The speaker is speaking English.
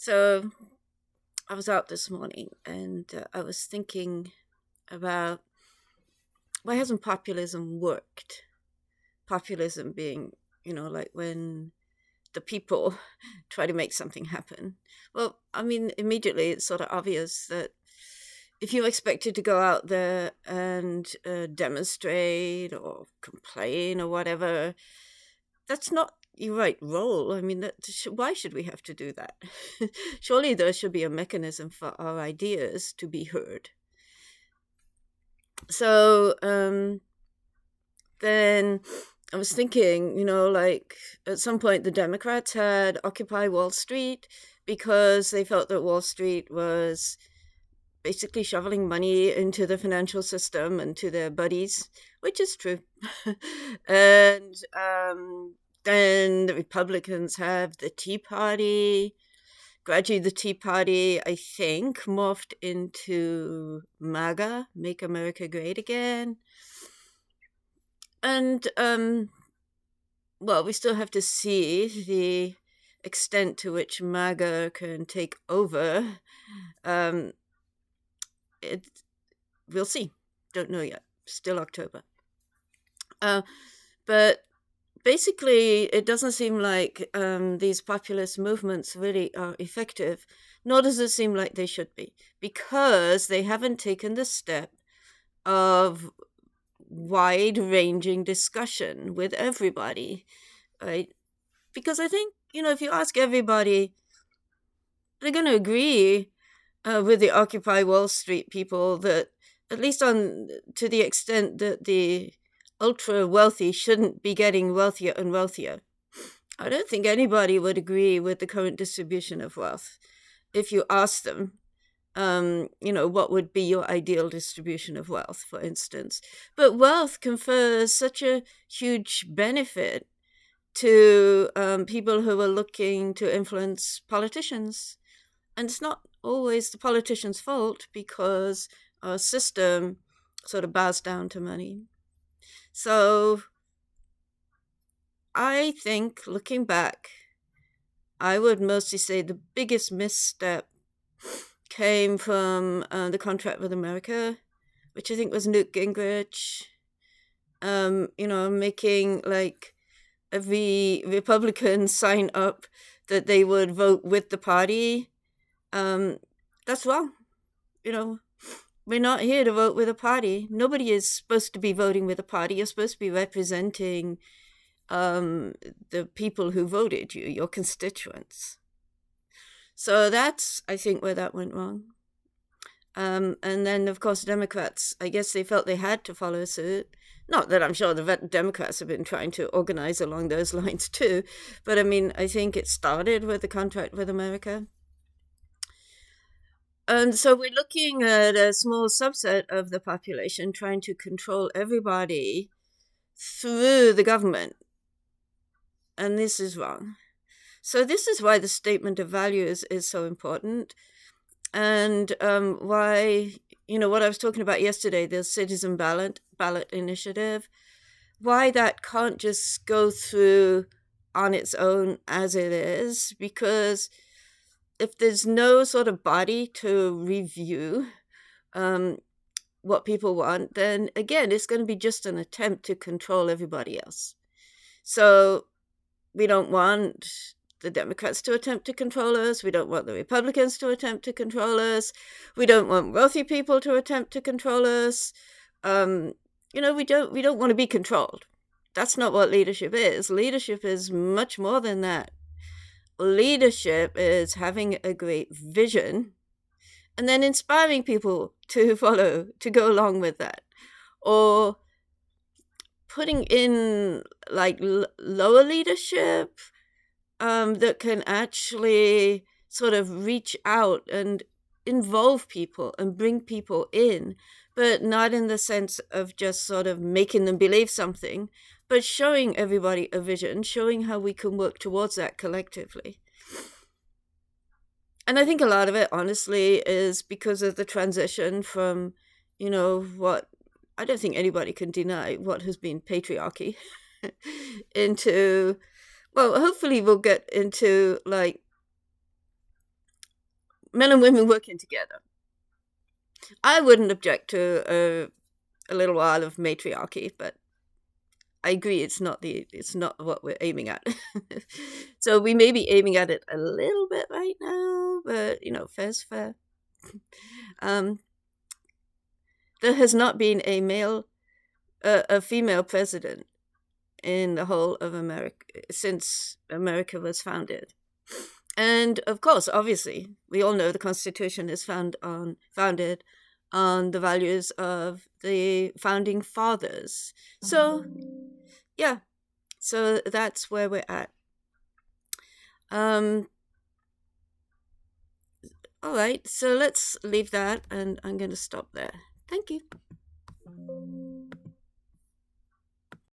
So I was out this morning and I was thinking about why hasn't populism worked? Populism being, like when the people try to make something happen. Well, I mean, immediately it's sort of obvious that if you expected to go out there and demonstrate or complain or whatever, that's not your right role. I mean, why should we have to do that? Surely there should be a mechanism for our ideas to be heard. So then I was thinking, like at some point the Democrats had Occupy Wall Street because they felt that Wall Street was basically shoveling money into the financial system and to their buddies, which is true. And then the Republicans have the Tea Party. Gradually, the Tea Party, I think, morphed into MAGA, Make America Great Again. And well, we still have to see the extent to which MAGA can take over. Um, it, we'll see. Don't know yet. Still October. Uh, but basically, it doesn't seem like these populist movements really are effective, nor does it seem like they should be, because they haven't taken the step of wide ranging discussion with everybody, right? Because I think, if you ask everybody, they're going to agree with the Occupy Wall Street people that, at least on to the extent that the ultra wealthy shouldn't be getting wealthier and wealthier. I don't think anybody would agree with the current distribution of wealth if you ask them, what would be your ideal distribution of wealth, for instance. But wealth confers such a huge benefit to people who are looking to influence politicians. And it's not always the politician's fault because our system sort of bows down to money. So I think, looking back, I would mostly say the biggest misstep came from the contract with America, which I think was Newt Gingrich, making like every Republican sign up that they would vote with the party. That's wrong. You know, we're not here to vote with a party. Nobody is supposed to be voting with a party. You're supposed to be representing the people who voted you, your constituents. So that's, I think, where that went wrong. And then, of course, Democrats, I guess they felt they had to follow suit. Not that I'm sure the Democrats have been trying to organize along those lines too, but I mean, I think it started with the contract with America. And so we're looking at a small subset of the population trying to control everybody through the government. And this is wrong. So this is why the statement of values is so important, and why, what I was talking about yesterday, the citizen ballot initiative, why that can't just go through on its own as it is, because if there's no sort of body to review what people want, then again, it's going to be just an attempt to control everybody else. So we don't want the Democrats to attempt to control us. We don't want the Republicans to attempt to control us. We don't want wealthy people to attempt to control us. We don't want to be controlled. That's not what leadership is. Leadership is much more than that. Leadership is having a great vision and then inspiring people to follow, to go along with that, or putting in like lower leadership that can actually sort of reach out and involve people and bring people in, but not in the sense of just sort of making them believe something, but showing everybody a vision, showing how we can work towards that collectively. And I think a lot of it, honestly, is because of the transition from, what I don't think anybody can deny what has been patriarchy into, well, hopefully we'll get into like men and women working together. I wouldn't object to a little while of matriarchy, but I agree it's not what we're aiming at. So we may be aiming at it a little bit right now, but fair's fair. Um, there has not been a female president in the whole of America since America was founded. And of course, obviously, we all know the Constitution is founded on the values of the founding fathers. So, yeah, so that's where we're at. Um, all right, so let's leave that, and I'm going to stop there. Thank you.